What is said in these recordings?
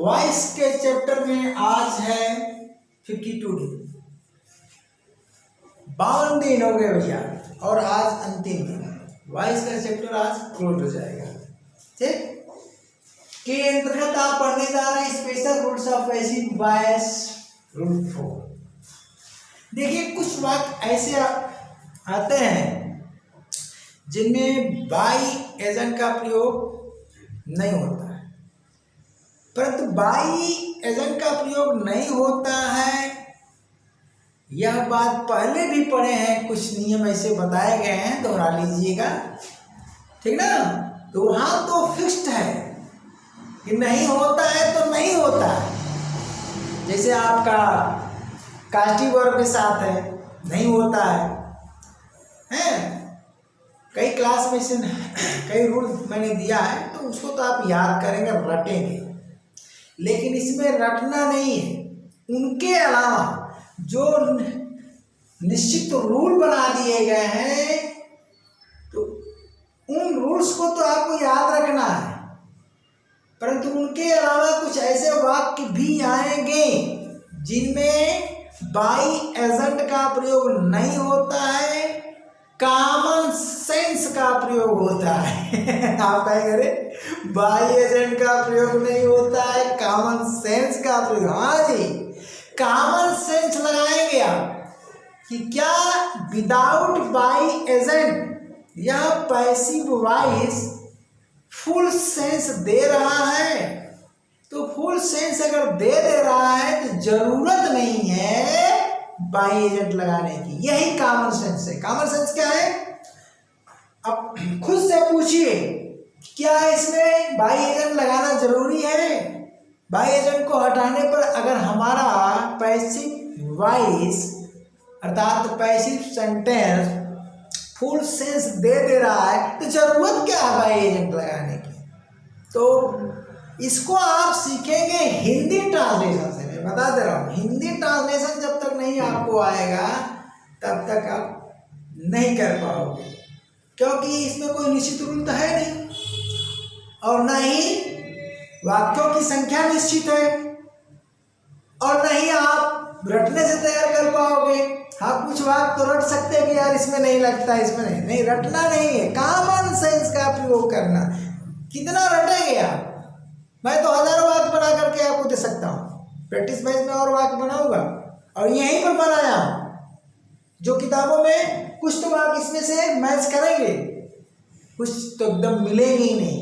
Voice के chapter में आज है 52 डे, 52 दिन हो गए भैया, और आज अंतिम दिन। वॉइस का चैप्टर आज क्लोज हो जाएगा। ठीक, के अंतर्गत आप पढ़ने जा रहे हैं special rules of passive voice rule 4। देखिए कुछ वाक्य ऐसे आते हैं जिनमें बाई एजेंट का प्रयोग नहीं होता है, परंतु बाई एजेंट का प्रयोग नहीं होता है यह बात पहले भी पढ़े हैं, कुछ नियम ऐसे बताए गए हैं, दोहरा लीजिएगा। ठीक ना, तो वहाँ तो फिक्स्ड है कि नहीं होता है तो नहीं होता है। जैसे आपका कास्टिव वर्ब के साथ है, नहीं होता है। कई क्लास में से कई रूल मैंने दिया है, तो उसको तो आप याद करेंगे, रटेंगे, लेकिन इसमें रटना नहीं है। उनके अलावा जो निश्चित रूल बना दिए गए हैं, तो उन रूल्स को तो आपको याद रखना है, परंतु उनके अलावा कुछ ऐसे वाक्य भी आएंगे जिनमें बाई एजेंट का प्रयोग नहीं होता है, कॉमन सेंस का प्रयोग होता है। आप क्या करें, बाई एजेंट का प्रयोग नहीं होता है, कॉमन सेंस का प्रयोग। हाँ जी, कॉमन सेंस लगाएंगे आप कि क्या विदाउट बाई एजेंट यह passive voice full sense they रहा है। तो फुल सेंस अगर दे रहा है तो जरूरत नहीं है बाई एजेंट लगाने की, यही कॉमन सेंस है। कॉमन सेंस क्या है, अब खुद से पूछिए क्या इसमें बाई एजेंट लगाना जरूरी है। बाई एजेंट को हटाने पर अगर हमारा पैसिव वॉइस अर्थात passive sentence full sense they रहा है तो जरूरत क्या है बाई एजेंट लगाने की। तो इसको आप सीखेंगे हिंदी ट्रांसलेशन से। मैं बता दे रहा हूँ, हिंदी ट्रांसलेशन जब तक नहीं आपको आएगा तब तक आप नहीं कर पाओगे, क्योंकि इसमें कोई निश्चित रूल तो है नहीं, और न ही वाक्यों की संख्या निश्चित है, और न ही आप रटने से तैयार कर पाओगे। आप कुछ वाक्य तो रट सकते हैं कि यार इसमें नहीं लगता, इसमें नहीं, रटना नहीं है, कॉमन सेंस का प्रयोग करना। कितना रटेंगे आप, मैं तो हजारों वाक्य बना करके आपको दे सकता हूँ, प्रैक्टिस बेस में और वाक्य बनाऊंगा और यहीं पर बनाया हूँ। जो किताबों में कुछ तो वाक्य इसमें से मैच करेंगे, कुछ तो एकदम मिलेंगे ही नहीं,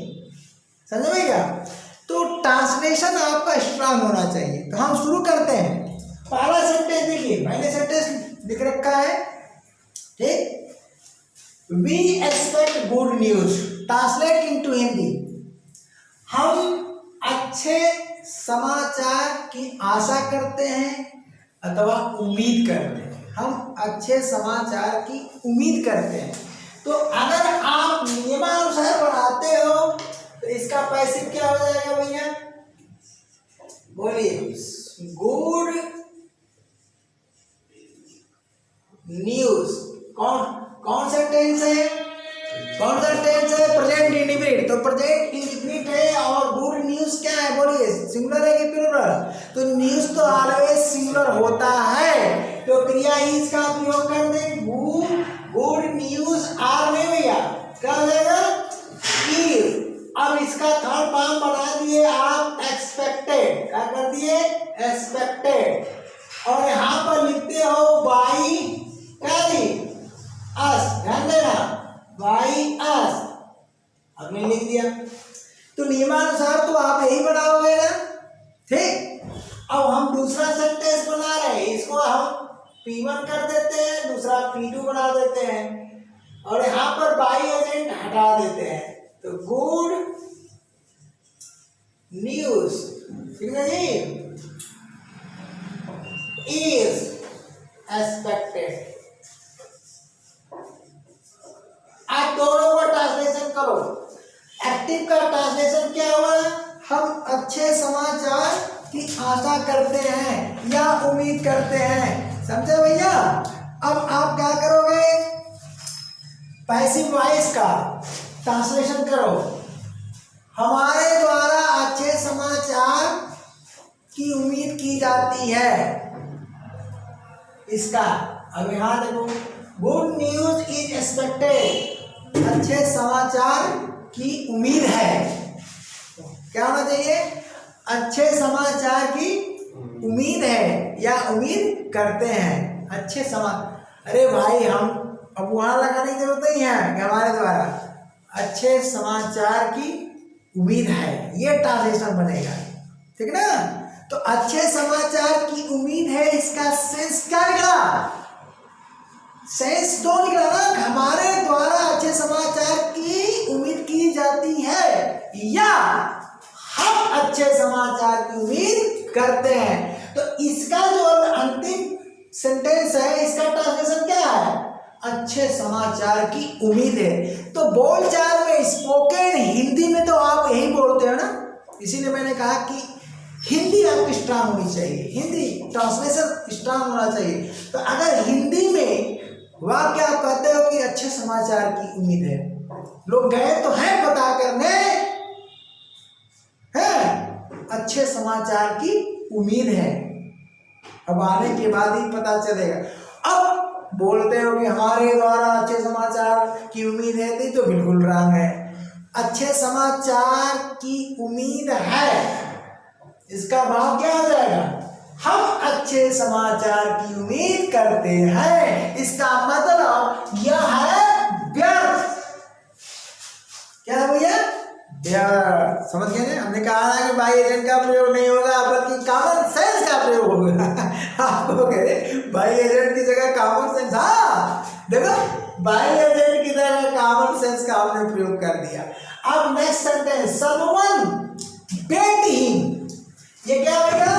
समझ में क्या। तो ट्रांसलेशन आपका स्ट्रांग होना चाहिए। तो हम शुरू करते हैं। पहला सेंटेंस देखिए, मैंने सेंटेंस लिख रखा है, ठीक। We expect good news, translate into Hindi. हम अच्छे समाचार की आशा करते हैं अथवा उम्मीद करते हैं। हम अच्छे समाचार की उम्मीद करते हैं। तो अगर आप नियमानुसार बनाते हो तो इसका पैसिव क्या हो जाएगा भैया, बोलिए, गुड न्यूज। कौन सा टेंस है, कौन सा टेंस है, प्रेजेंट इंडिफिनिट। तो प्रेजेंट इंडिफिनिट है और गुड न्यूज क्या है, बोलिए, सिंगुलर है कि प्लूरल। तो न्यूज तो ऑलवेज सिंगुलर होता है, तो क्रिया इज का प्रयोग कर दें, गुड न्यूज आर में भैया क्या हो जाएगा, इज। अब इसका थर्ड फॉर्म बना दिए आप एक्सपेक्टेड, क्या कर दिए, एक्सपेक्टेड। और यहाँ पर लिखते हो बाई क्या दी, अस, ध्यान देना, बाई अस, हमने लिख दिया। तो नियमानुसार तो आप यही बनाओगे ना, ठीक। अब हम दूसरा सेंटेंस बना रहे हैं, इसको हम P1 कर देते हैं, दूसरा P2 बना देते हैं, और यहाँ पर बाई एजेंट हटा देते हैं। तो गुड न्यूज, ठीक है जी, इज एक्सपेक्टेड। आप दोनों को ट्रांसलेशन करो। एक्टिव का ट्रांसलेशन क्या हुआ, हम अच्छे समाचार की आशा करते हैं या उम्मीद करते हैं, समझे भैया। अब आप क्या करोगे, पैसिव वॉइस का ट्रांसलेशन करो, हमारे द्वारा अच्छे समाचार की उम्मीद की जाती है। इसका अब यहाँ देखो, गुड न्यूज इज एक्सपेक्टेड, अच्छे समाचार की उम्मीद है। क्या होना चाहिए? अच्छे समाचार की उम्मीद है या उम्मीद करते हैं। अच्छे अरे भाई, हम अब वहां लगाने की जरूरत नहीं है कि हमारे द्वारा अच्छे समाचार की उम्मीद है, ये ट्रांसलेशन बनेगा, ठीक ना। तो अच्छे समाचार की उम्मीद है, इसका सेंस क्या निकला? सेंस तो निकला ना, हमारे द्वारा अच्छे समाचार की उम्मीद की जाती है या हम अच्छे समाचार की उम्मीद करते हैं। तो इसका जो अंतिम सेंटेंस है, इसका ट्रांसलेशन क्या है? अच्छे समाचार की उम्मीद है। तो बोलचाल में, स्पोकन हिंदी में तो आप यही बोलते हो ना, इसीलिए मैंने कहा कि हिंदी आपकी स्ट्रांग होनी चाहिए, हिंदी ट्रांसलेशन स्ट्रांग होना चाहिए। तो अगर हिंदी में वाक्य आप कहते हो कि अच्छे समाचार की उम्मीद है, लोग गए तो हैं पता करने, है अच्छे समाचार की उम्मीद है, अब आने के बाद ही पता चलेगा। अब बोलते हो कि हमारे द्वारा अच्छे समाचार की उम्मीद है, तो बिल्कुल रॉन्ग है। अच्छे समाचार की उम्मीद है, इसका भाव क्या हो जाएगा? हम अच्छे समाचार की उम्मीद करते हैं। इसका मतलब यह है व्यर्थ। क्या है भैया? व्यर्थ। समझ गए ना? हमने कहा ना कि बाई एजेंट का प्रयोग नहीं होगा, बल्कि कॉमन सेंस का प्रयोग होगा। आपको कहे बाई एजेंट की जगह कॉमन सेंस, हाँ देखो, बाई एजेंट की जगह कॉमन सेंस का हमने प्रयोग कर दिया। अब नेक्स्ट सेंटेंस, समवन बेट हिम, ये क्या होगा?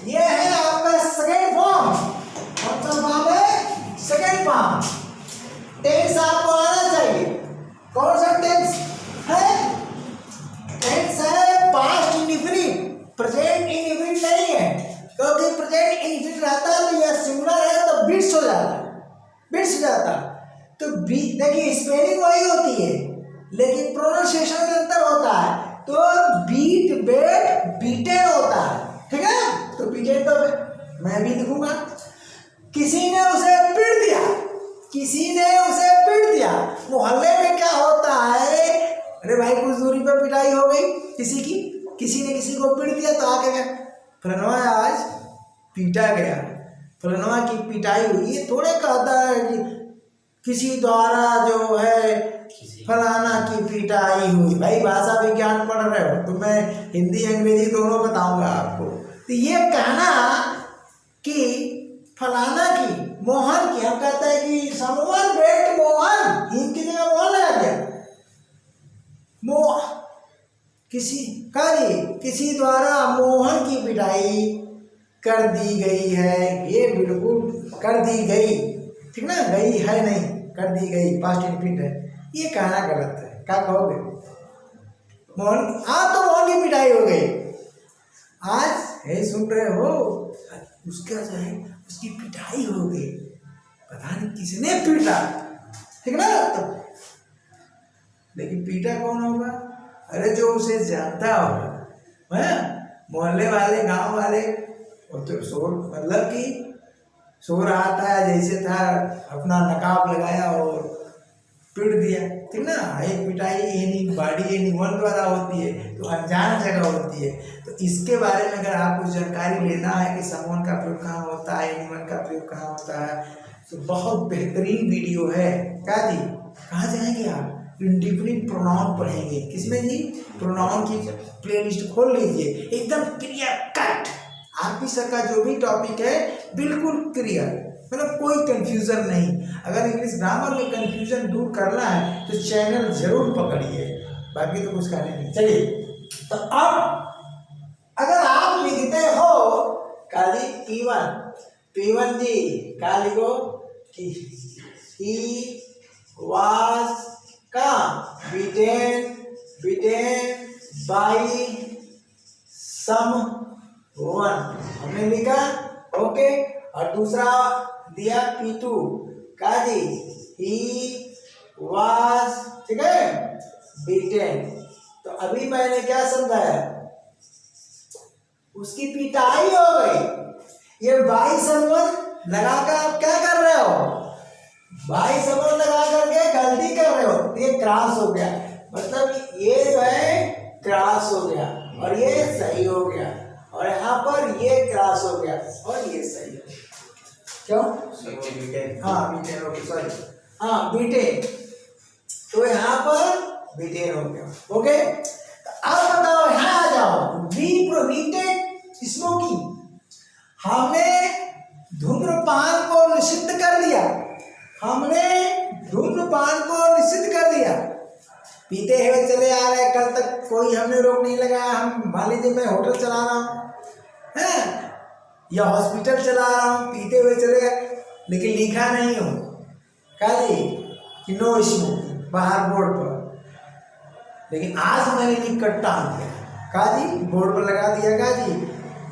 ये है आपका सेकेंड फॉर्म। कौन सा फॉर्म है? Second form. टेंस आपको आना चाहिए। कौन सा टेंस है? टेंस है पास्ट इंडेफिनिट, प्रेजेंट इंडेफिनिट नहीं है, क्योंकि प्रेजेंट इंडेफिनिट रहता है तो यह सिंगुलर है तो बिट्स हो जाता है, बिट्स हो जाता है। तो देखिए स्पेलिंग वही होती है, लेकिन प्रोनाउंसिएशन में अंतर होता है। तो बीट बेट बीटेन होता है, ठीक है। तो बीटेन तो मैं भी लिखूंगा। किसी ने उसे पीट दिया, किसी ने उसे पीट दिया। मोहल्ले में क्या होता है? अरे भाई, कुछ दूरी पर पिटाई हो गई किसी की, किसी ने किसी को पीट दिया, तो आके क्या, फलनवा आज पीटा गया, फलनवा की पिटाई हुई। ये थोड़े कहता है कि किसी द्वारा जो है फलाना की पिटाई हुई। भाई भाषा विज्ञान पढ़ रहे हो तो मैं हिंदी अंग्रेजी दोनों बताऊंगा आपको। तो ये कहना कि फलाना की, मोहन की, हम कहते हैं कि समवन बेट मोहन, हिंदी की जगह मोहन लगा दिया। किसी द्वारा मोहन की पिटाई कर दी गई है। ये बिल्कुल कर दी गई, ठीक ना, गई है नहीं, कर दी गई पास्ट इंडेफिनिट है। ये कहना गलत है। क्या कहोगे? मोहन, हाँ तो मोहन की पिटाई हो गई। आज है सुन रहे हो, उसका जो है उसकी पिटाई हो गई, पता नहीं किसने पीटा, ठीक ना। तो लेकिन पीटा कौन होगा? अरे जो उसे जानता होगा, है मोहल्ले वाले, गांव वाले। और तो शोर, मतलब कि सो रहा था, जैसे था, अपना नकाब लगाया और पीट दिया, ठीक ना। एक पिटाई एनी बॉडी एनीवन द्वारा होती है, तो अनजान जगह होती है। तो इसके बारे में अगर आपको जानकारी लेना है कि समवन का प्रयोग कहाँ होता है, एनीवन का प्रयोग कहाँ होता है, तो बहुत बेहतरीन वीडियो है। क्या जी, कहाँ जाएंगे आप? इंडेफिनिट प्रोनाउन पढ़ेंगे। किसमें जी? प्रोनाउन की प्लेलिस्ट खोल लीजिए, एकदम क्लियर कट। आरपी सर का जो भी टॉपिक है बिल्कुल क्लियर, मतलब कोई कंफ्यूजन नहीं। अगर इंग्लिश ग्रामर में कंफ्यूजन दूर करना है तो चैनल जरूर पकड़िए, बाकी तो कुछ कहने नहीं। चलिए, तो अब अगर आप लिखते हो काली P1 जी, क्या लिखो कि he was beaten by someone, हमने लिखा, ओके। और दूसरा दिया P2 का जी, he was, ठीक है, beaten। तो अभी मैंने क्या समझाया? उसकी पिटाई हो गई। ये बाई संबंध लगाकर आप क्या कर रहे हो, बाई संबंध लगा करके गलती कर रहे हो, ये क्रॉस हो गया, मतलब ये जो है क्रॉस हो गया और ये सही हो गया, और यहाँ पर ये क्रॉस हो गया और ये सही हो गया। क्यों? हाँ बीटेन हो गया, सॉरी हाँ बीटेन, तो यहाँ पर बीटेन हो गया। ओके, अब बताओ यहाँ आ जाओ, वी प्रोहिबिटेड स्मोकिंग, हमने धूम्रपान को निषिद्ध कर दिया, हमने धूम्रपान को निषिद्ध कर दिया। पीते हुए चले आ रहे, कल तक कोई हमने रोक नहीं लगाया, हम मान लीजिए मैं होटल चला रहा हूँ है या हॉस्पिटल चला रहा हूँ, पीते हुए चले गए, लेकिन लिखा नहीं हो क्या जी कि नो स्मोकिंग बाहर बोर्ड पर, लेकिन आज मैंने लिख कर टांग दिया, का जी बोर्ड पर लगा दिया, का जी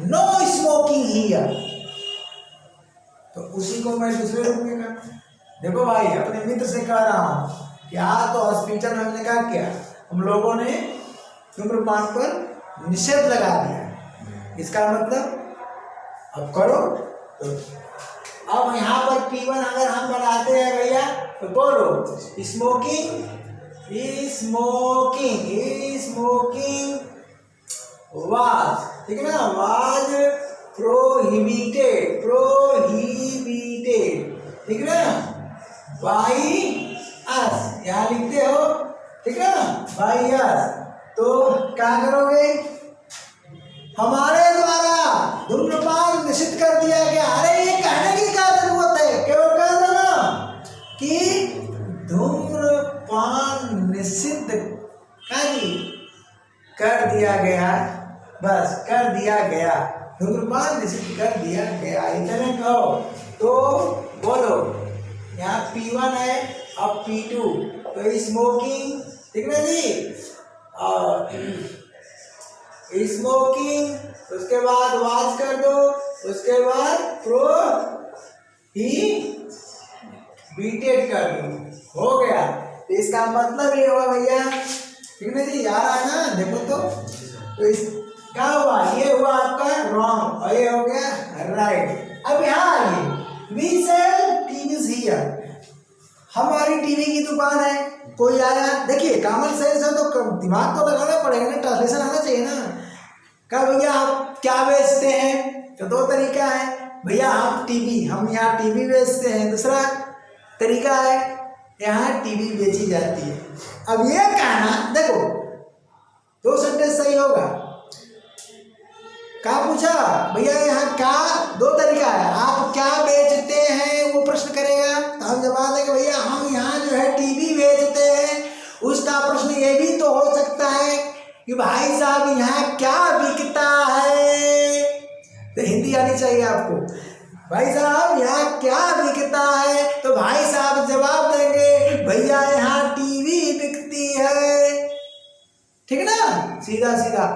नो स्मोकिंग हियर, तो उसी को मैं दूसरे रूप में कहा, देखो भाई अपने मित्र से कह रहा हूँ कि आज तो हॉस्पिटल में हमने क्या किया, हम लोगों ने धूम्रपान पर निषेध लगा दिया, इसका मतलब अब करो। तो अब यहाँ पर P1 अगर हम बनाते हैं भैया तो बोलो स्मोकिंग, स्मोकिंग, स्मोकिंग वाज, ठीक है ना, वाज प्रोहिबिटेड, प्रोहिबिटेड, ठीक है ना, बाई अस, यहाँ लिखते हो, ठीक है ना, बाई अस, तो क्या करोगे, हमारे द्वारा धूम्रपान निषिद्ध कर दिया गया। अरे ये कहने की क्या जरूरत है, केवल कह देना कि धूम्रपान निषिद्ध कर दिया गया, बस कर दिया गया, धूम्रपान निषिद्ध कर दिया गया, इतने कहो। तो बोलो यहाँ P1 है, अब P2, तो स्मोकिंग, ठीक है जी, और स्मोकिंग, उसके बाद वाज कर दो, उसके बाद प्रो ही बीटेड कर दो, हो गया। तो इसका मतलब ये हुआ भैया, ठीक है जी, यार है ना, देखो तो इस क्या हुआ, ये हुआ आपका रॉन्ग और ये हो गया राइट। अब यहाँ आइए, वी सेल टीवीज हियर, हमारी टीवी की दुकान है, कोई आया, देखिए कॉमन सेंस है तो दिमाग तो लगाना पड़ेगा ना, ट्रांसलेशन आना चाहिए ना। क्या भैया आप क्या बेचते हैं, तो दो तरीका है भैया, हम टीवी, हम यहाँ टीवी बेचते हैं, दूसरा तरीका है यहाँ टीवी बेची जाती है। अब ये कहना, देखो दो सेंटेंस सही होगा, क्या पूछा भैया यहाँ क्या, दो तरीका है, आप क्या बेचते हैं वो प्रश्न करेगा तो हम जवाब देंगे भैया हम यहाँ जो है टीवी बेचते हैं। उसका प्रश्न ये भी तो हो सकता है कि भाई साहब यहाँ क्या बिकता है, तो हिंदी आनी चाहिए आपको, भाई साहब यहाँ क्या बिकता है, तो भाई साहब जवाब देंगे भैया यहाँ टीवी बिकती है, ठीक है ना, सीधा सीधा।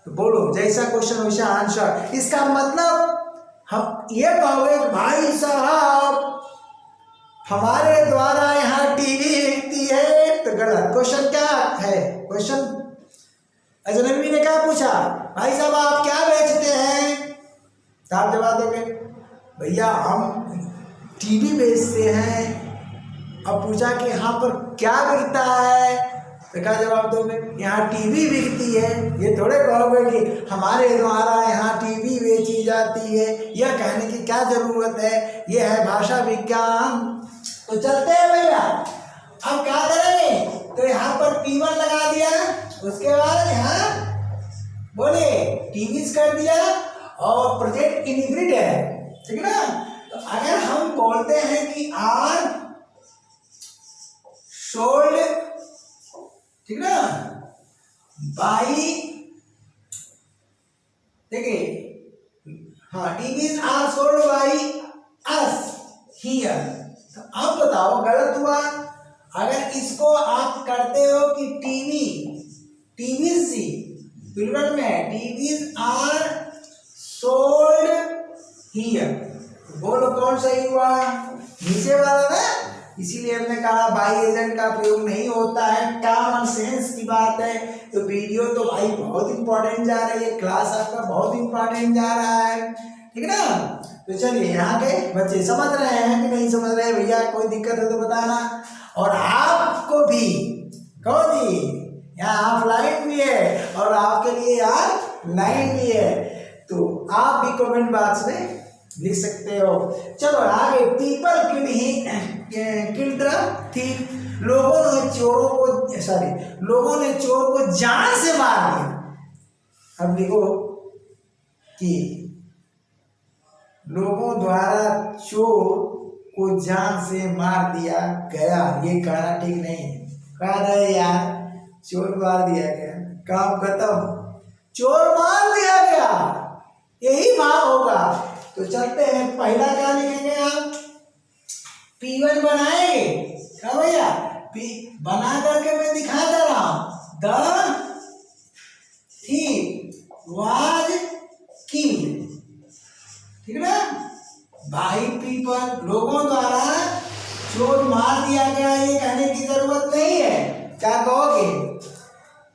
तो बोलो जैसा क्वेश्चन वैसा आंसर, इसका मतलब हम ये कहोगे भाई साहब हमारे द्वारा यहाँ टीवी बिकती है, तो गलत। क्वेश्चन क्या है, क्वेश्चन अजनबी ने क्या पूछा, भाई साहब आप क्या बेचते हैं, तो आप जवाब दोगे भैया हम टीवी बेचते हैं। अब पूछा कि यहाँ पर क्या बिकता है, तो क्या जवाब दोगे, यहाँ टीवी बिकती है। ये थोड़े कहोगे कि हमारे द्वारा यहाँ टीवी बेची जाती है, यह कहने की क्या जरूरत है, ये है भाषा विज्ञान। तो चलते हैं भैया, अब क्या करेंगे, तो यहाँ पर P1 लगा दिया, उसके बाद यहाँ बोले टीवीज कर दिया और प्रोजेक्ट इनग्रिड है, ठीक है ना। तो अगर हम बोलते हैं कि आर सोल्ड, ठीक ना, बाई, देखिए हाँ TVs are sold by us here, तो अब बताओ गलत हुआ। अगर इसको आप करते हो कि टीवीज सी प्लूरल में, टीवीज आर सोल्ड हियर, बोलो कौन सही हुआ, नीचे वाला ना, इसीलिए हमने कहा बाई एजेंट का प्रयोग नहीं होता है, कॉमन सेंस की बात है। तो वीडियो तो भाई बहुत इंपॉर्टेंट जा रही है, क्लास आपका बहुत इंपॉर्टेंट जा रहा है, ठीक है ना। तो चलिए यहाँ के बच्चे समझ रहे हैं कि नहीं समझ रहे हैं भैया, कोई दिक्कत है तो बताना। और आपको भी कहो जी, यहाँ ऑफलाइन भी है और आपके लिए यार लाइन भी है, तो आप भी कमेंट बॉक्स में लिख सकते हो। चलो आगे, पीपल किल्ड द थीफ, लोगों ने चोर को जान से मार दिया। अब लिखो कि लोगों द्वारा चोर को जान से मार दिया गया, ये कहना ठीक नहीं है। कहा रहे यार चोर मार दिया गया, काम खत्म, चोर मार दिया गया, यही भाव होगा। तो चलते हैं, पहला क्या लिखेंगे आप, P1 बनाएंगे क्या भैया, बना करके मैं दिखा दे रहा हूं। द thief was killed, ठीक है ना। बाई पीपल, लोगों द्वारा चोर मार दिया गया, ये कहने की जरूरत नहीं है। क्या कहोगे,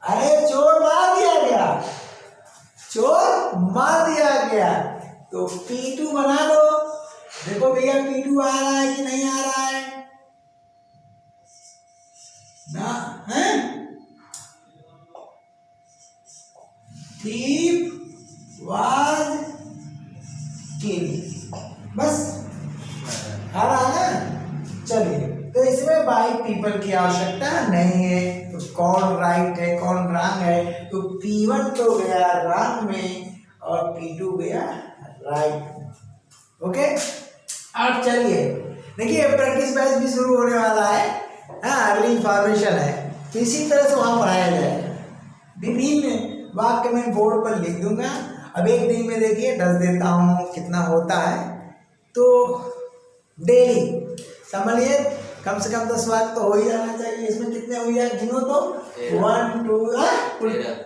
अरे चोर मार दिया गया, चोर मार दिया गया। तो P2 बना लो। देखो भैया P2 आ रहा है कि नहीं आ रहा है ना, है thief was killed, बस आ रहा है ना। चलिए, तो इसमें बाई पीपल की आवश्यकता नहीं है। तो कौन राइट है कौन रॉन्ग है, तो P1 तो गया रॉन्ग में और P2 गया राइट में। ओके, अब चलिए देखिए, प्रैक्टिस बैच भी शुरू होने वाला है। हाँ, अगली इंफॉर्मेशन है, तो इसी तरह से वहाँ पढ़ाया जाएगा। विभिन्न वाक्य मैं बोर्ड पर लिख दूंगा। अब एक दिन में देखिए 10 देता हूँ, कितना होता है। तो डेली समझ लिए कम से कम 10 वाक्य तो हो ही जाना चाहिए। इसमें कितने हो जाए गिनो तो 1 2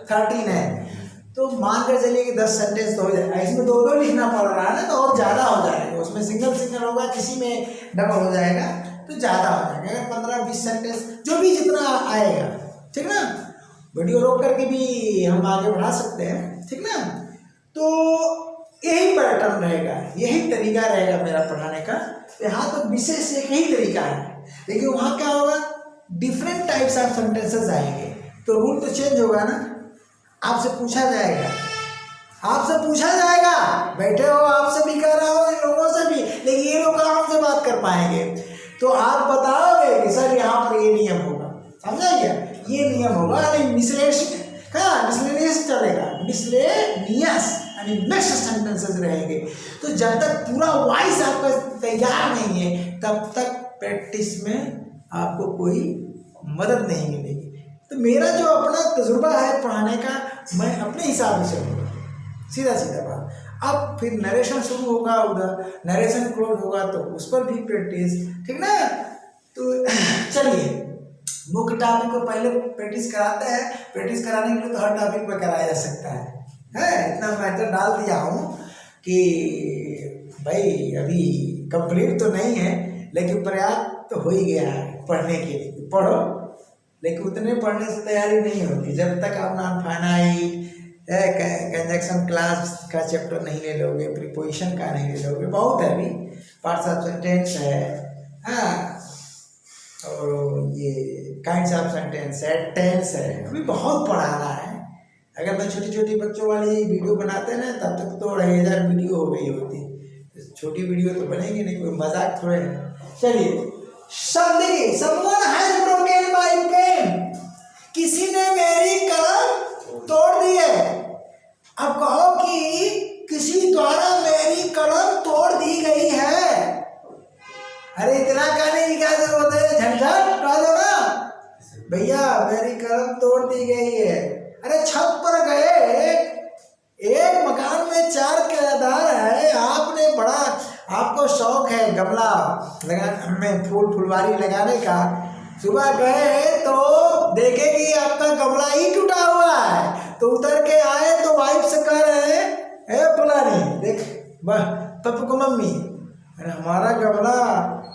13 है। तो मान कर चलिए कि 10 सेंटेंस तो हो जाएगा। इसमें दो दो लिखना पड़ रहा है ना, तो और ज़्यादा हो जाएगा। उसमें सिंगल सिंगल होगा, किसी में डबल हो जाएगा तो ज़्यादा हो जाएगा। अगर 15-20 सेंटेंस जो भी जितना आएगा, ठीक ना। वीडियो रोक करके भी हम आगे बढ़ा सकते हैं, ठीक ना। तो यही पैटर्न रहेगा, यही तरीका रहेगा मेरा पढ़ाने का। यहाँ तो विशेष एक ही तरीका है, लेकिन वहाँ क्या होगा, डिफरेंट टाइप्स ऑफ सेंटेंसेस आएंगे। तो रूल तो चेंज होगा ना। आपसे पूछा जाएगा, बैठे हो आपसे भी कर रहा हो, इन लोगों से भी, लेकिन ये लोग कहाँ से बात कर पाएंगे। तो आप बताओगे कि सर यहाँ पर ये नियम होगा, समझा गया, ये नियम होगा। मिसलेनियस चलेगा, मिसलेनियस यानी मिक्स्ड सेंटेंसेस रहेंगे। तो जब तक पूरा वॉइस आपका तैयार नहीं है, तब तक प्रैक्टिस में आपको कोई मदद नहीं मिलेगी। तो मेरा जो अपना तजुर्बा है पढ़ाने का, मैं अपने हिसाब से चलूँगा, सीधा सीधा बात। अब फिर नरेशन शुरू होगा, उधर नरेशन क्लोज होगा तो उस पर भी प्रैक्टिस, ठीक ना। तो चलिए मुख्य टॉपिक को पहले प्रैक्टिस कराते हैं। प्रैक्टिस कराने के लिए तो हर टॉपिक पर कराया जा सकता है। इतना मैटर डाल दिया हूँ कि भाई अभी कंप्लीट तो नहीं है, लेकिन प्रयास तो हो ही गया है पढ़ने के लिए। पढ़ो, लेकिन उतने पढ़ने से तैयारी नहीं होगी जब तक आप नॉन फाइनाइट कंजक्शन क्लास का चैप्टर नहीं ले लोगे, प्रीपोजिशन का नहीं ले लोगे। बहुत है अभी, पार्ट्स ऑफ सेंटेंस है, हाँ, और ये काइंड्स ऑफ सेंटेंस है, टेंस है, अभी बहुत पढ़ाना है। अगर मैं छोटी छोटी बच्चों वाली वीडियो बनाते ना, तब तक तो 2,500 वीडियो हो गई होती। छोटी वीडियो तो बनेगी नहीं, कोई मजाक थोड़े है। चलिए शब्द देखिए, someone has broken my pen, किसी ने मेरी कलम तोड़ दी है। अब कहो कि किसी द्वारा मेरी कलम तोड़ दी गई है। अरे इतना कहने की क्या जरूरत है, झंझट कह दो ना भैया मेरी कलम तोड़ दी गई है। अरे छत पर गए, एक मकान में 4 किराएदार है, आपने बड़ा, आपको शौक है गमला लगा में फुलवारी लगाने का। सुबह गए तो देखे कि आपका गमला ही टूटा हुआ है, तो उतर के आए तो वाइफ से कह रहे हैं, ए फलानी देख पप्पू को मम्मी अरे हमारा गमला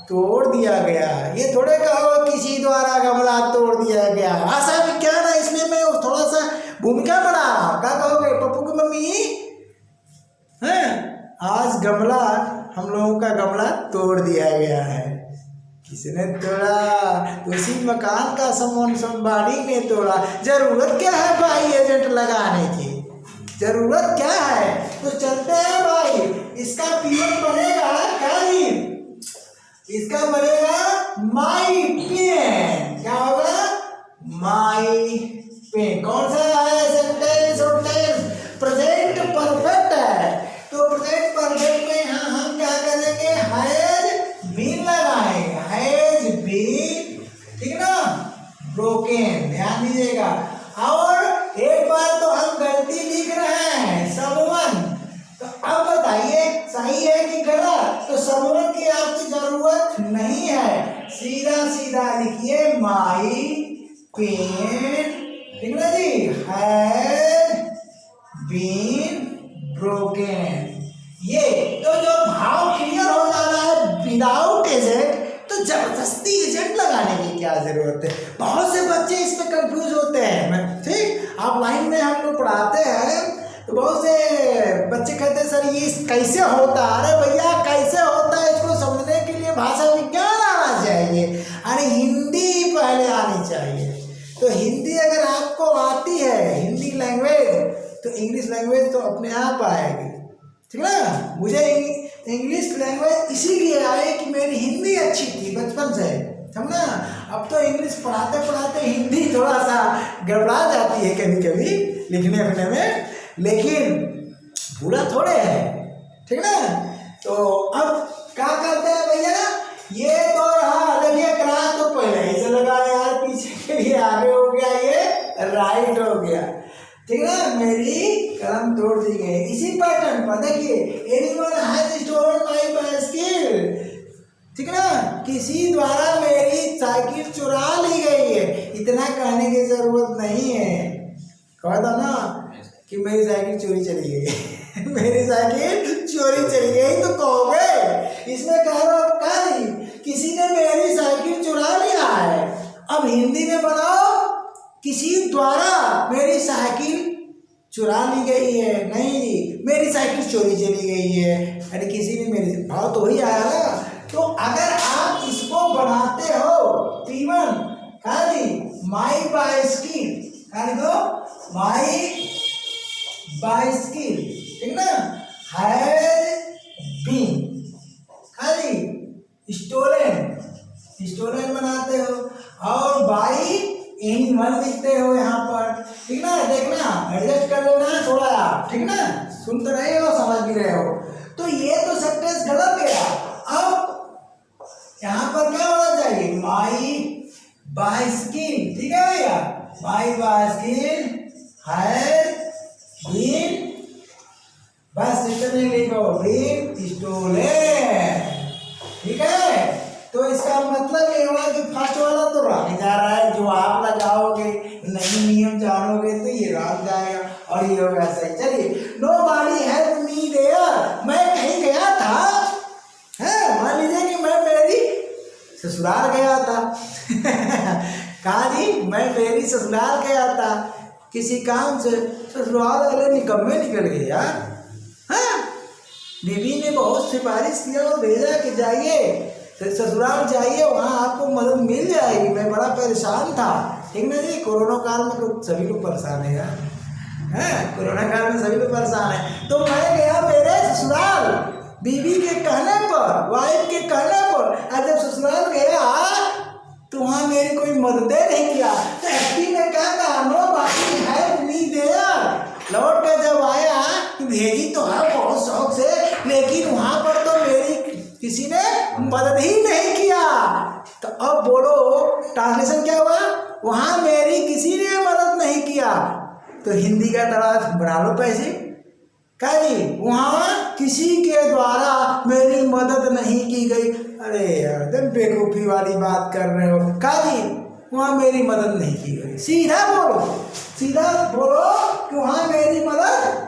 तोड़ दिया गया। ये थोड़े कहो किसी द्वारा गमला तोड़ दिया गया, भाषा विज्ञान है इसलिए मैं थोड़ा सा भूमिका बना रहा हूँ। क्या कहोगे पप्पू की मम्मी? हैं आज गमला, हम लोगों का गमला तोड़ दिया गया है। किसने तोड़ा? उसी मकान का संबाड़ी ने तोड़ा। जरूरत क्या है भाई एजेंट लगाने की? जरूरत क्या है? तो चलते हैं भाई, इसका पीएम बनेगा क्या जी? इसका बनेगा माई पेन। क्या होगा? My pen. कौन सा है सेंटेंस? प्रेजेंट परफेक्ट है, तो प्रेजेंट परफेक्ट में यहाँ हम क्या करेंगे? हैज बीन लगाएंगे। हैज बीन, ठीक ना, ब्रोकन। ध्यान दीजिएगा। और एक बार तो हम गलती लिख रहे हैं समवन, तो अब बताइए सही है कि गलत? तो समवन की आपकी जरूरत नहीं है, सीधा सीधा लिखिए माई पेन, ठीक ना जी, हैज बीन ब्रोकन। ये तो जो भाव क्लियर हो जा रहा है विदाउट एजेंट, तो जबरदस्ती एजेंट लगाने की क्या जरूरत है? बहुत से बच्चे इसमें कंफ्यूज होते हैं। ठीक, आप लाइन में हम लोग पढ़ाते हैं तो बहुत से बच्चे कहते हैं सर ये कैसे होता है? अरे भैया कैसे होता है इसको समझने के लिए भाषा विज्ञान आना चाहिए, अरे हिंदी पहले आनी चाहिए। तो हिंदी अगर आपको आती है, हिंदी लैंग्वेज, तो इंग्लिश लैंग्वेज तो अपने आप आएगी, ठीक ना। मुझे इंग्लिश लैंग्वेज इसीलिए आई कि मेरी हिंदी अच्छी थी बचपन से, समझना। अब तो इंग्लिश पढ़ाते पढ़ाते हिंदी थोड़ा सा गड़बड़ा जाती है कभी कभी लिखने पढ़ने में, लेकिन बुरा थोड़े है, ठीक ना। तो अब क्या करते हैं भैया, ये तो रहा, देखिए क्लास तो पहले ही से लगा यार, पीछे के लिए आगे हो गया, ये राइट हो गया, ठीक है। मेरी कलम तोड़ दी गई। इसी पैटर्न पर देखिए, anyone has stolen my bicycle, ठीक ना, किसी द्वारा मेरी साइकिल चुरा ली गई है। इतना कहने की जरूरत नहीं है, कहा था ना कि मेरी साइकिल चोरी चली गई मेरी साइकिल चोरी चली गई तो कहोगे, इसमें कह रहा हूं कहीं किसी ने मेरी साइकिल चुरा लिया है। अब हिंदी में बनाओ, किसी द्वारा मेरी साइकिल चुरा ली गई है। नहीं जी, मेरी साइकिल चोरी चली गई है। अरे किसी ने मेरी, भाव तो वही आया ना। तो अगर आप इसको बनाते हो P1, कहा जी माई बाइसिकल, कहा लिखो माई बाइसिकल, ठीक ना, हैज बीन, कहा जी स्टोलन बनाते हो, और बाई एनीवन लिखते हो यहाँ पर, ठीक ना। देखना एडजस्ट कर लेना थोड़ा आप, ठीक ना, सुन तो रहे हो, समझ भी रहे हो। तो ये तो सेंटेंस गलत गया। अब यहाँ पर क्या होना चाहिए? माई बाइसिकल, ठीक है भैया, माई बाइसिकल हैज बीन, बस इतने लिखो, बीन स्टोलन, ठीक है। तो इसका मतलब ये हुआ कि फर्स्ट वाला तो रह जा रहा है, जो आप लगाओगे नहीं नियम जानोगे तो ये रह जाएगा, और ये होगा सही। चलिए, नोबडी हेल्प मी देयर, मैं कहीं गया था, है, मान लीजिए कि मैं मेरी ससुराल गया था कहा जी मैं मेरी ससुराल गया था किसी काम से, ससुराल वाले निकम्मे निकल गए यार। हाँ, बीवी ने बहुत सिफारिश किया और भेजा कि जाइए ससुराल जाइए, वहाँ आपको मदद मिल जाएगी। मैं बड़ा परेशान था, ठीक ना जी। कोरोना काल में सभी लोग परेशान है यार, हैं, कोरोना काल में सभी लोग परेशान है। तो मैं गया मेरे ससुराल, बीवी के कहने पर, वाइफ के कहने पर। और जब ससुराल गया तो वहाँ मेरी कोई मदद नहीं किया। तो एसपी ने क्या कहा, नोबडी हेल्प मी देयर। लौट कर जब आया, भेजी तो है बहुत शौक से, लेकिन वहाँ पर तो मेरी किसी ने मदद ही नहीं किया। तो अब बोलो ट्रांसलेशन क्या हुआ? वहां मेरी किसी ने मदद नहीं किया, तो हिंदी का तड़ाक बना लो पैसे, क्या जी, वहां किसी के द्वारा मेरी मदद नहीं की गई। अरे यार तुम बेवकूफी वाली बात कर रहे हो, क्या जी वहां मेरी मदद नहीं की गई। सीधा बोलो कि वहां मेरी मदद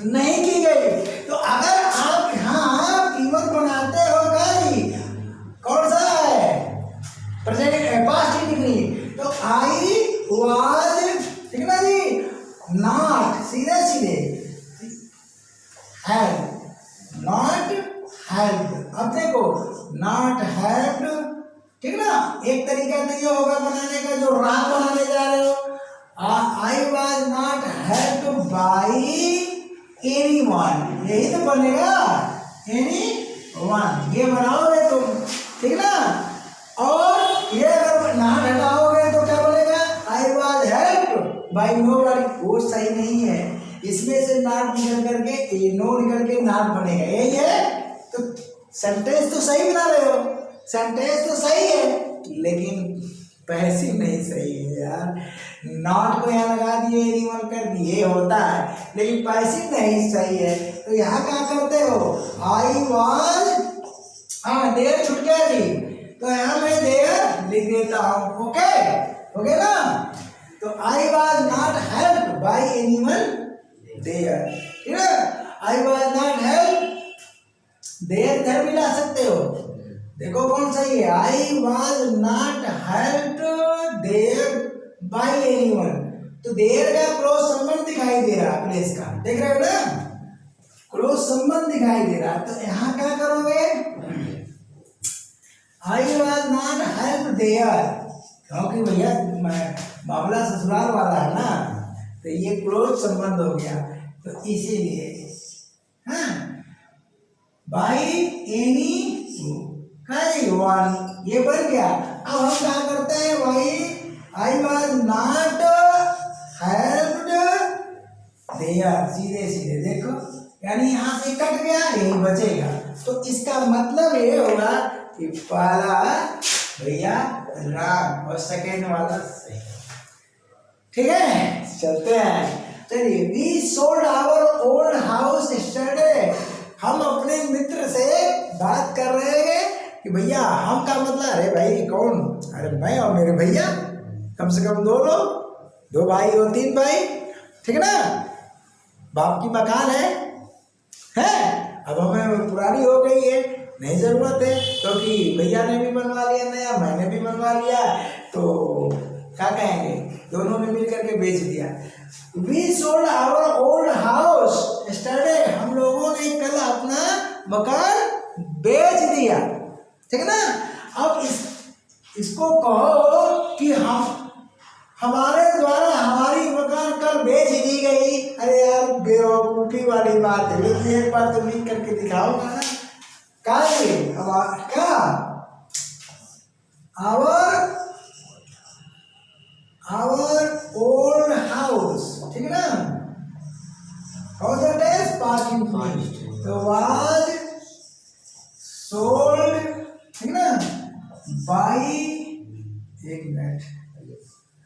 नहीं की गई। तो अगर आप यहाँ कीमत बनाते नॉट, सीधे सीधे हेल्प, नॉट हेल्प। अब देखो नॉट हेल्प, ठीक ना। एक तरीका तो ये होगा बनाने का जो राग बनाने जा रहे हो, आई was not help by any one, यही तो बनेगा एनी वन, ये बनाओगे तुम, ठीक ना। और ये अगर नॉट हटाओगे तो क्या बनेगा, I was help by nobody, वो सही नहीं है। इसमें से नॉट निकल करके नो निकल के नॉट बनेगा, यही है। तो सेंटेंस तो सही बना रहे हो, सेंटेंस तो सही है, लेकिन पैसिव नहीं सही है यार। नॉट को यहाँ लगा दिए, एनीवन कर दिए, होता है, लेकिन पैसिव नहीं सही है। तो यहाँ क्या करते हो, आई वॉज, हाँ देयर छूट गया जी, तो यहाँ मैं देयर लिख देता हूँ, ओके, ओके ना। तो I was not help by anyone there, ठीक है। I was not help, there इधर भी ला सकते हो, देखो कौन सही है, I was not help there by anyone. तो देयर का क्लोज संबंध दिखाई दे रहा है प्लेस का, देख रहे हो ना, क्लोज संबंध दिखाई दे रहा है। तो यहाँ क्या करोगे, I was not help there, क्योंकि भैया मामला ससुराल वाला है ना, तो ये क्लोज संबंध हो गया, तो इसीलिए हाँ बाई एनी वन ये बन गया। अब हम क्या करते हैं भाई, I was not helped there, सीधे सीधे देखो, यानी यहाँ से कट गया, यही बचेगा। तो इसका मतलब ये होगा कि पहला भैया राग और सेकेंड वाला सही, ठीक है। चलते हैं, चलिए। We sold our old house yesterday, हम अपने मित्र से बात कर रहे हैं कि भैया, हम का मतलब, अरे भाई कौन, अरे मैं और मेरे भैया, कम से कम दो लोग, दो भाई हो, तीन भाई, ठीक है ना। बाप की मकान है। अब हमें पुरानी हो गई है, नहीं जरूरत है, क्योंकि भैया ने भी बनवा लिया नया, मैंने भी बनवा लिया, तो क्या कहेंगे, दोनों ने मिल करके बेच दिया। We sold our old house yesterday, हम लोगों ने कल अपना मकान बेच दिया, ठीक है ना। अब इसको कहो कि हमारे द्वारा हमारी मकान कल बेच दी गई, अरे यार बेवकूफी वाली बात है, लेकिन एक बार तो लिख करके दिखाओगा ना, क्या आवर ओल्ड हाउस, ठीक है ना, how that is parking place, तो वाज सोल्ड, ठीक है ना, बाई, एक मिनट,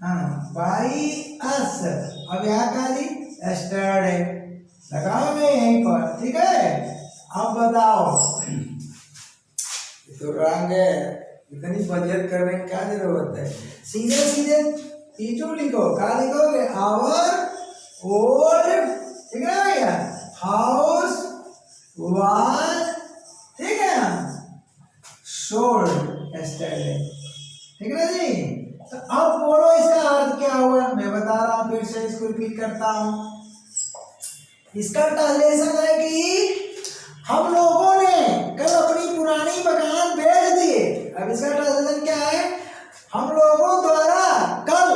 हाँ बाई अस। अब यहाँ का जी यस्टरडे लगाओगे यहीं पर, ठीक है। अब बताओ, तो रंग है, इतनी बजट करने की क्या जरूरत है, सीधे सीधे पीछू लिखो, क्या लिखोगे, आवर ओल्ड, ठीक है भैया, हाउस वाज, ठीक है, सोल्ड यस्टरडे, ठीक है ना जी। तो अब बोलो इसका अर्थ क्या हुआ, मैं बता रहा हूं, फिर से इसको रिपीट करता हूं। इसका ट्रांसलेशन है कि हम लोगों ने कल अपनी पुरानी मकान बेच दिए। अब इसका ट्रांसलेशन क्या है, हम लोगों द्वारा कल,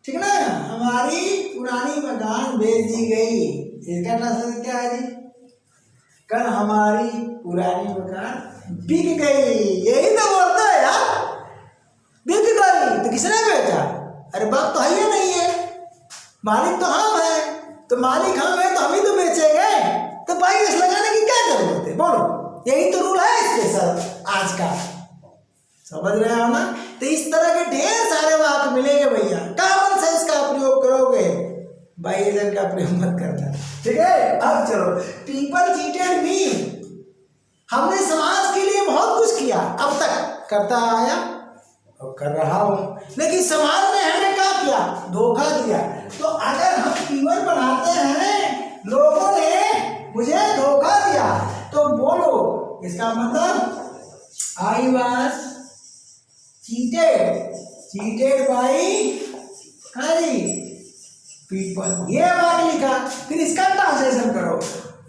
ठीक है ना, हमारी पुरानी मकान बेच दी गई। इसका ट्रांसलेशन क्या है जी, कल हमारी पुरानी मकान बिक गई, यही तो बोलता है यार, बिक गई तो किसने बेचा, अरे बाप तो है ही नहीं है, मालिक तो हम है, तो मालिक हम है तो हम ही तो बेचेंगे, तो भाई इस लगाने की क्या जरूरत है, बोलो, यही तो रूल है स्पेशल आज का, समझ रहे हो ना। तो इस तरह के ढेर सारे वाक्य मिलेंगे भैया, कॉमन सेंस का प्रयोग करोगे, बाइजन का प्रयोग मत करना, ठीक है। अब चलो, पीपल चीटेड मी, हमने समाज के लिए बहुत कुछ किया, अब तक करता आया और कर रहा हूं, लेकिन समाज ने हमें क्या किया, धोखा दिया। तो अगर हम पीपल बनाते हैं, लोगों ने मुझे धोखा दिया, तो बोलो इसका मतलब I was cheated by P1 ये वाक्य लिखा, फिर इसका ट्रांसलेशन करो,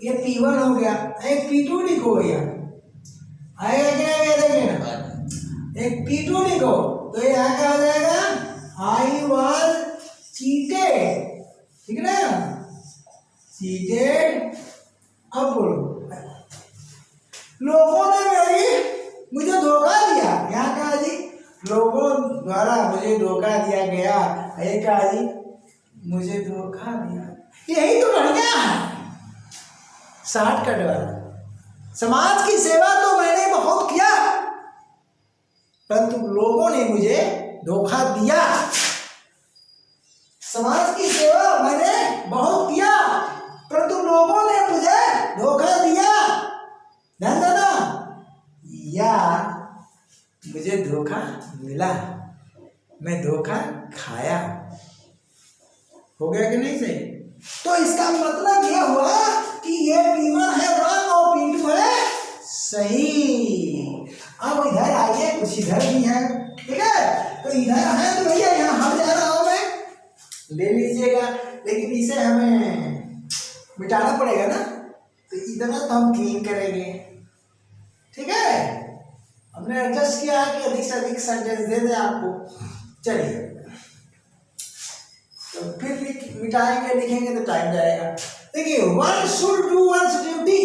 ये P1 हो गया, एक P2 लिखो भैया, आएगा क्या? आएगा देखिए ना, एक P2 लिखो तो ये यहाँ क्या आ जाएगा? I was cheated, ठीक है ना, cheated। अब बोलो, लोगों ने मुझे धोखा दिया, यहाँ कहा जी लोगों द्वारा मुझे धोखा दिया गया, ये कहा जी मुझे धोखा दिया, यही तो बढ़िया है शॉर्टकट वाला। समाज की सेवा तो मैंने बहुत किया, परंतु लोगों ने मुझे धोखा दिया। समाज की सेवा मैंने बहुत किया, परंतु लोगों ने मुझे धोखा दिया। ध्यान देना, या मुझे धोखा मिला, मैं धोखा खाया। हो गया कि नहीं सही? तो इसका मतलब यह हुआ कि ये P1 है रॉन्ग और P2 है सही। अब इधर आइए, कुछ इधर भी है, ठीक है? तो इधर है तो भैया यहाँ हट जा रहा हूं मैं, ले लीजिएगा, लेकिन इसे हमें मिटाना पड़ेगा ना, तो इतना तो हम क्लीन करेंगे, ठीक है? हमने एडजस्ट किया है कि अधिक से अधिक सेंटेंस दे दें आपको। चलिए, तो फिर मिटाएंगे, लिखेंगे तो टाइम जाएगा। देखिए, one should do one's duty,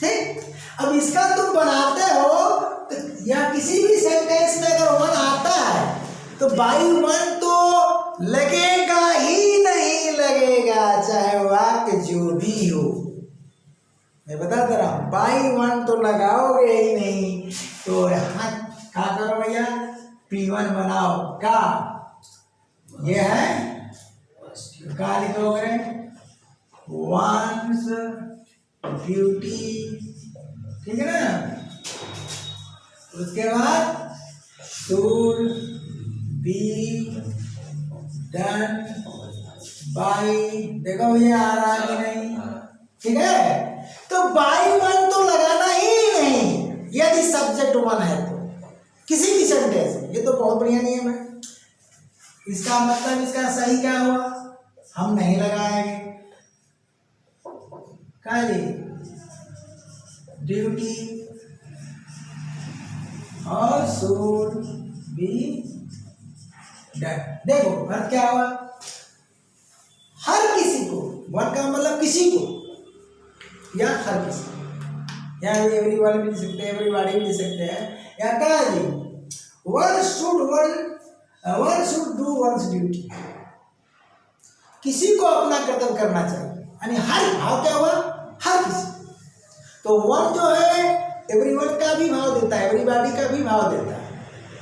ठीक? अब इसका तुम बनाते हो तो या किसी भी सेंटेंस में अगर वन आता है तो बाई वन तो लगेगा ही नहीं लगेगा, चाहे वाक्य जो भी हो। मैं बता दे रहा हूं, बाई वन तो लगाओगे ही नहीं। तो यहाँ क्या करो भैया, P1 बनाओ, का ये है क्या लिखोगे? वंस ड्यूटी, ठीक है ना? उसके बाद शुड बी डन बाई, देखो भैया आ रहा है कि नहीं, ठीक है? तो बाई वन तो लगाना ही नहीं यदि सब्जेक्ट वन है तो, किसी भी सेंटेंस। ये तो बहुत बढ़िया नियम है। इसका मतलब इसका सही क्या हुआ, हम नहीं लगाएंगे। क्या जी, ड्यूटी और शुड बी डन। देखो अर्थ क्या हुआ, हर किसी को, वन का मतलब किसी को या हर किसी, या एवरीवन भी लिख सकते हैं, एवरीबॉडी भी लिख सकते हैं, या क्या जी, one should do one's duty, किसी को अपना कर्तव्य करना चाहिए, यानी हर भाव क्या हुआ, हर किसी। तो वन जो है एवरीवन का भी भाव देता है, एवरीबॉडी का भी भाव देता है,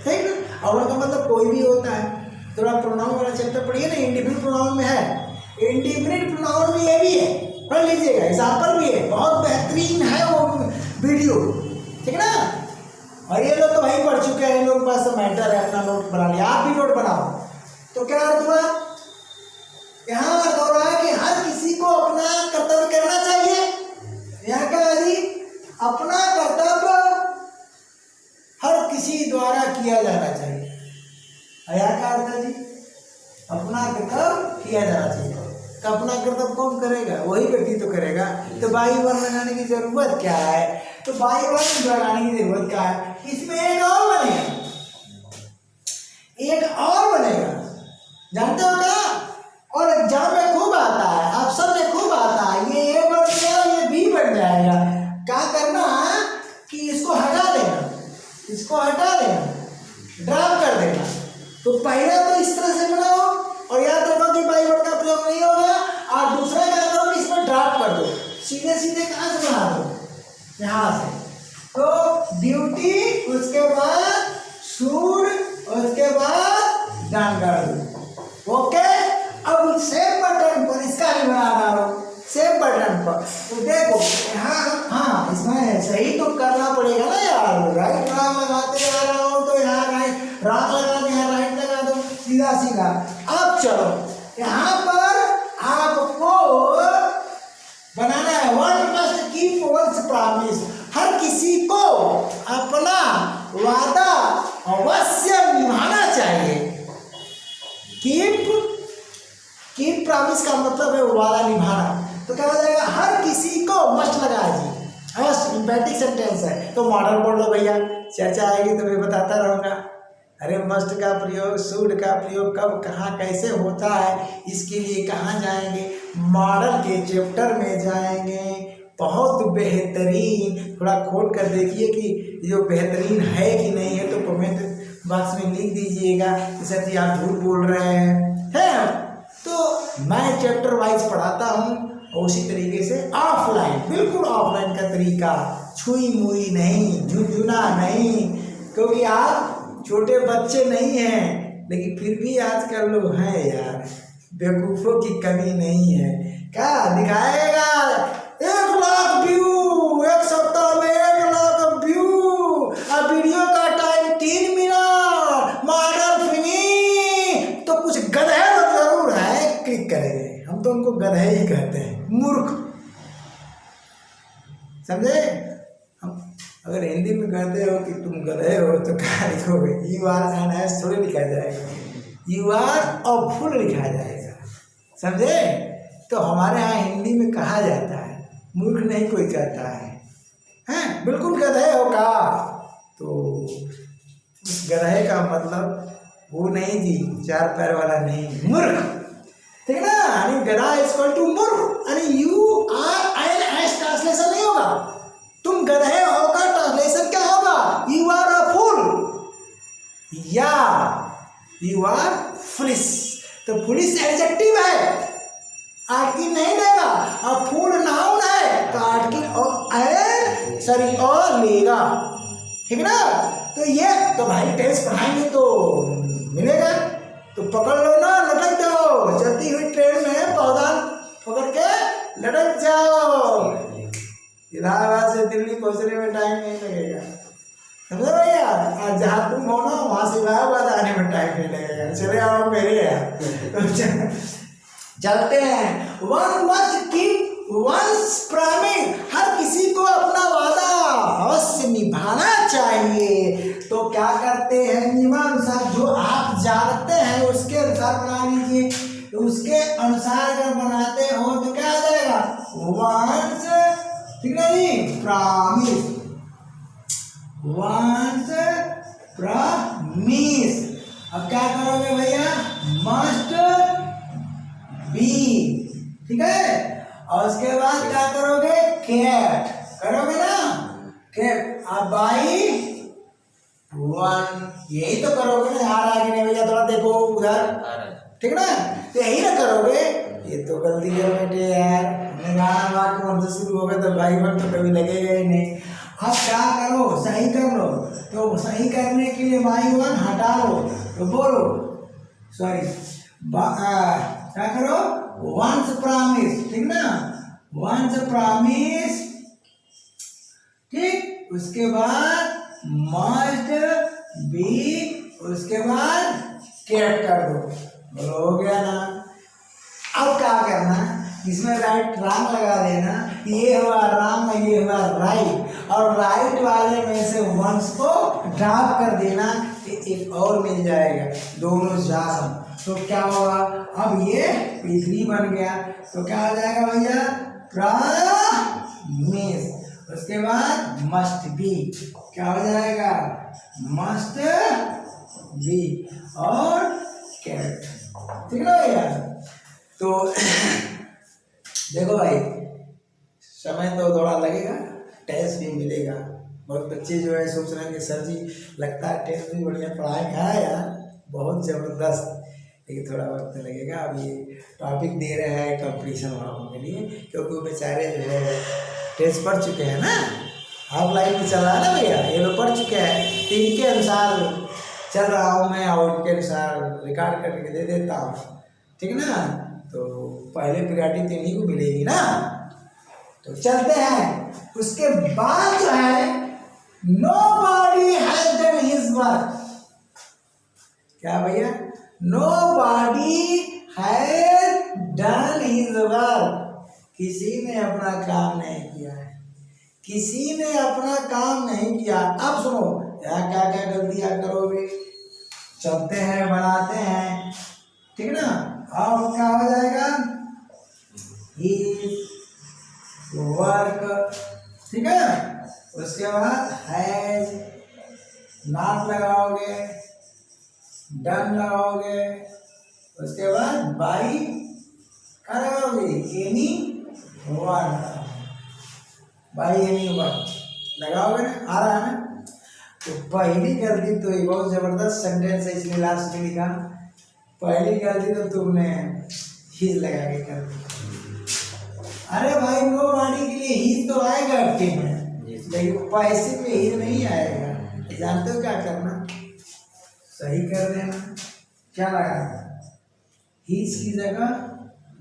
ठीक ना? और वन का मतलब कोई भी होता है। थोड़ा प्रोनाउन वाला चैप्टर पढ़िए ना, इंडिफिनिट प्रोनाउन में है, इंडिफिनिट प्रोनाउन में ये भी है, पढ़ लीजिएगा, एग्जाम्पल भी है, बहुत बेहतरीन है वो वीडियो, ठीक है ना? और ये लोग तो वही पढ़ चुके हैं, इन लोगों के पास तो मैटर है, अपना नोट बना लिया, आप भी नोट बनाओ। तो क्या अर्थ हुआ, यहाँ अर्थ हो रहा है कि हर किसी को अपना कर्तव्य करना चाहिए। यहाँ का जी, अपना कर्तव्य हर किसी द्वारा किया जाना चाहिए। यहाँ का अर्थ है जी, अपना कर्तव्य किया जाना चाहिए। तो अपना कर्तव्य कौन करेगा, वही व्यक्ति तो करेगा। तो बाई वन लगाने की जरूरत क्या है, तो बाई वन लगाने की जरूरत क्या है, इसमें एक और बनेगा, एक और बनेगा, जानते हो क्या? और एग्जाम में खूब आता है, ऑप्शन में खूब आता है, ये ए बन गया, ये बी बन जाएगा। क्या करना कि इसको हटा देना, इसको हटा देना, ड्रॉप कर देना। तो पहला तो इस तरह से बनाओ और याद रखो कि बाई वन का प्रयोग नहीं होगा, और दूसरा क्या करो कि इसमें ड्रॉप कर दो, सीधे सीधे कहाँ से बना दो, यहाँ से। तो ड्यूटी, उसके बाद शुड, उसके बाद डन कर दो, ओके? अब सेम बटन पर इसका भी बना रहा हूँ, सेम बटन पर। तो देखो यहाँ, हाँ इसमें सही तो करना पड़ेगा ना यार, राइट रॉन्ग लगाते आ रहा हूँ तो यहाँ राइट रॉन्ग लगा दो, यहाँ राइट लगा दो, सीधा सीधा। अब चलो यहाँ पर आपको बनाना है, one must keep one's promise, हर किसी को अपना वादा अवश्य निभाना चाहिए। कीप प्रॉमिस का मतलब है वादा निभाना। तो क्या हो जाएगा, हर किसी को मस्ट लगा है जी, मस्ट इम्पैटिक सेंटेंस है। तो मॉडल बोल लो भैया, चर्चा आएगी तो मैं बताता रहूँगा। अरे मस्ट का प्रयोग, शुड का प्रयोग कब कहाँ कैसे होता है, इसके लिए कहाँ जाएंगे, मॉडल के चैप्टर में जाएंगे। बहुत बेहतरीन, थोड़ा खोल कर देखिए कि जो बेहतरीन है कि नहीं है, तो कमेंट बॉक्स में लिख दीजिएगा कि सर जी आप झूठ बोल रहे हैं। तो मैं चैप्टर वाइज पढ़ाता हूँ, और उसी तरीके से ऑफलाइन, बिल्कुल ऑफलाइन का तरीका, छुई मुई नहीं, झुनझुना नहीं, क्योंकि आप छोटे बच्चे नहीं हैं, लेकिन फिर भी आजकल लोग हैं यार, बेवकूफ़ों की कमी नहीं है। क्या दिखाएगा 1 लाख व्यू, एक सप्ताह में 1 लाख व्यू, और वीडियो का टाइम 3 मिनट, मॉडल फिनिश। तो कुछ गधे लोग जरूर है क्लिक करेंगे, हम तो उनको गधे ही कहते हैं, मूर्ख, समझे। हम अगर हिंदी में कहते हो कि तुम गधे हो तो क्या लिखोगे, यू आर एन एस थोड़ी लिखा जाएगा, यू आर अ फुल लिखा जाएगा, समझे। तो हमारे यहाँ हिंदी में कहा जाता है, मूर्ख नहीं कोई कहता है, हैं बिल्कुल गधे हो का। तो उस गधे का मतलब वो नहीं जी, 4 पैर वाला नहीं, मूर्ख, ठीक है ना। यानी गधा इक्वल टू मूर्ख, यानी you are an ass translation नहीं होगा, तुम गधे हो का ट्रांसलेशन क्या होगा, यू आर अ फूल या यू आर फुलिश। तो फुलिश एडजेक्टिव है, आर्टिकल नहीं लेगा, और फूल नाउन है तो आर्टिकल सॉरी और लेगा, ठीक ना। तो ये तो भाई टेस्ट पढ़ाएंगे तो मिलेगा, तो पकड़ लो ना, लटक जाओ, चलती हुई ट्रेन में पौधा पकड़ के लटक जाओ। इलाहाबाद से दिल्ली पहुंचने में टाइम नहीं लगेगा, समझे भैया। आज जहाँ तुम हो ना, वहाँ से इलाहाबाद आने में टाइम नहीं लगेगा, चले आओ मेरे यहाँ। तो चलते हैं। One must keep one's promise, हर किसी को अपना वादा अवश्य निभाना चाहिए। तो क्या करते हैं, नियमानुसार जो आप जानते हैं उसके अनुसार बना लीजिए। तो उसके अनुसार अगर बनाते हो तो क्या आ जाएगा, वंस, ठीक है जी, प्रॉमिस, वंस प्रॉमिस। अब क्या करोगे भैया, मस्ट बी, ठीक है। और उसके बाद क्या करोगे, केट करोगे ना, केट अब बाई वन, यही तो करोगे ना। यार आगे नहीं भैया, थोड़ा देखो उधर, ठीक ना, तो यही ना करोगे। ये तो गलती कर बैठे यार, वाक्य शुरू हो गए तो भाई वन तो कभी लगेगा ही नहीं। अब क्या करो, सही कर लो। तो सही करने के लिए बाई वन हटा लो, तो बोलो सॉरी, क्या करो, वंस प्रॉमिस, ठीक ना, वंस प्रॉमिस, ठीक। उसके बाद मस्ट बी, उसके बाद केट कर दो, बोलो हो गया ना। अब क्या करना, इसमें राइट रॉन्ग लगा देना, ये हुआ रॉन्ग, ये हुआ राइट, और राइट वाले में से वंस को ड्रॉप कर देना, एक और मिल जाएगा, दोनों जाम। तो क्या होगा, अब ये P3 बन गया, तो क्या हो जाएगा भैया, प्रॉमिस। उसके बाद मस्ट बी, क्या हो जाएगा, मस्ट बी और कैट, ठीक है भैया। तो देखो भाई, समय तो थोड़ा लगेगा, टेस्ट भी मिलेगा। बहुत बच्चे जो है सोच रहे हैं कि सर जी लगता है टेस्ट भी बढ़िया पढ़ाएंगे, हाँ यार बहुत ज़बरदस्त, लेकिन थोड़ा वक्त लगेगा। अब ये टॉपिक दे रहे हैं कंपटीशन वालों के लिए, क्योंकि वो बेचारे जो है टेस्ट पढ़ चुके हैं ना, ऑफलाइन में चल रहा है ना भैया, ये लोग पढ़ चुके हैं, तो इनके अनुसार चल रहा हूँ मैं, और इनके अनुसार रिकॉर्ड करके दे देता हूँ, ठीक है ना। तो पहले प्रायोरिटी तो इन्हीं को मिलेगी ना। तो चलते हैं, उसके बाद जो है nobody has done his work, क्या भैया, nobody has done his work, किसी ने अपना काम नहीं किया है, किसी ने अपना काम नहीं किया। अब सुनो यहाँ क्या क्या गलतियां करोगे, चलते हैं बनाते हैं, ठीक ना। अब क्या हो जाएगा, his work, ठीक है। उसके बाद हैज नॉट लगाओगे, डन लगाओगे, उसके बाद बाई क्या लगाओगे, any one, by any one लगाओगे ना, आ रहा है ना। तो पहली गलती तो ये बहुत जबरदस्त सेंटेंस है इसलिए लास्ट में लिखा, पहली गलती तो तुमने हिज लगा के कर दी। अरे भाई नो बॉडी के लिए हिज तो आएगा आपके में, लेकिन पैसे पे हिज नहीं आएगा। जानते हो क्या करना, सही कर देना, क्या लगाना, हिज की जगह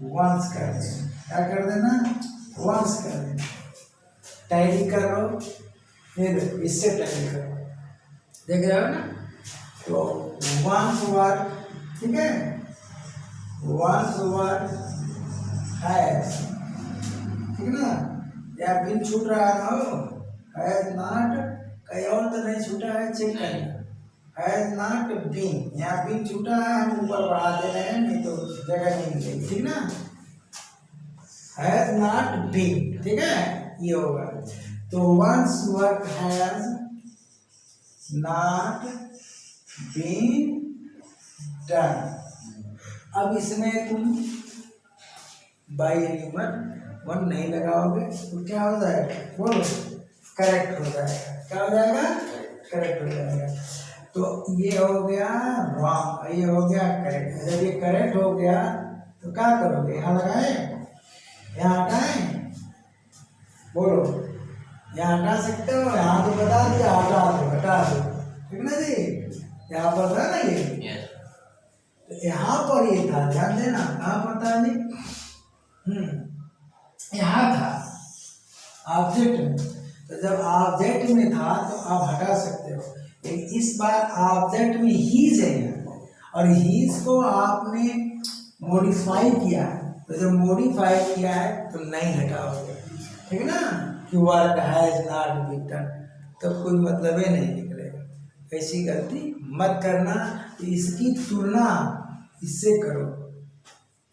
वंस कर देना, क्या कर देना, वंस कर देना। टैली करो, फिर इससे टैली करो, देख रहे हो ना। तो वंस वर्क, ठीक है, वंस वर्क हैज, ठीक है ना। या बिन छूट रहा है ना, हैज नॉट, कहीं और तो नहीं छूटा है, चेक करना, हैज नॉट बीन, यहाँ बीन छूटा है, हम ऊपर बढ़ा दे रहे हैं, नहीं तो जगह नहीं मिलेगी, ठीक ना। हैज नॉट बीन, ठीक है, ये होगा। तो once work has not been done. अब इसमें तुम बाई एनी वन नहीं लगाओगे तो क्या हो जाएगा, बोलो, करेक्ट हो जाएगा, क्या हो जाएगा, करेक्ट हो जाएगा। तो ये हो गया रॉन्ग, ये हो गया करेक्ट। जब ये करेक्ट हो गया तो क्या करोगे, यहाँ लगाए, यहाँ हटाएं, बोलो, यहाँ हटा सकते हो, यहाँ तो बता दिया, हटा दो, हटा दो, ठीक ना जी। यहाँ पर था ना ये, तो यहाँ पर ये था, ध्यान देना, कहाँ पर था जी, यहाँ था ऑब्जेक्ट में। तो जब ऑब्जेक्ट में था तो आप हटा सकते हो, लेकिन इस बार ऑब्जेक्ट में हीज है यहाँ, और हीज को आपने मॉडिफाई किया है, तो जब मॉडिफाई किया है तो नहीं हटाओगे, ठीक है ना। कि work has not been done, तब कोई मतलब ही नहीं निकलेगा। ऐसी गलती मत करना। तो इसकी तुलना इससे करो,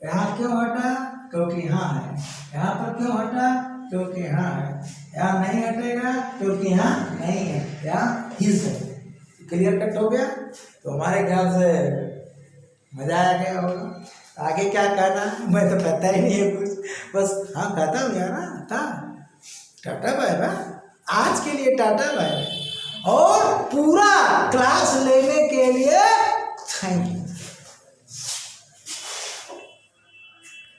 यहाँ क्यों हटा, क्योंकि यहाँ है, यहाँ पर क्यों हटा, क्योंकि यहाँ है, यहाँ नहीं हटेगा क्योंकि यहाँ नहीं है, यहाँ हिज है। क्लियर कट हो गया। तो हमारे ख्याल से मजा आ गया होगा। आगे क्या कहना मैं तो पता ही नहीं है कुछ, बस हाँ खत्म हो गया ना था। टाटा बाय बाय, आज के लिए टाटा बाय, और पूरा क्लास लेने के लिए थैंक यू।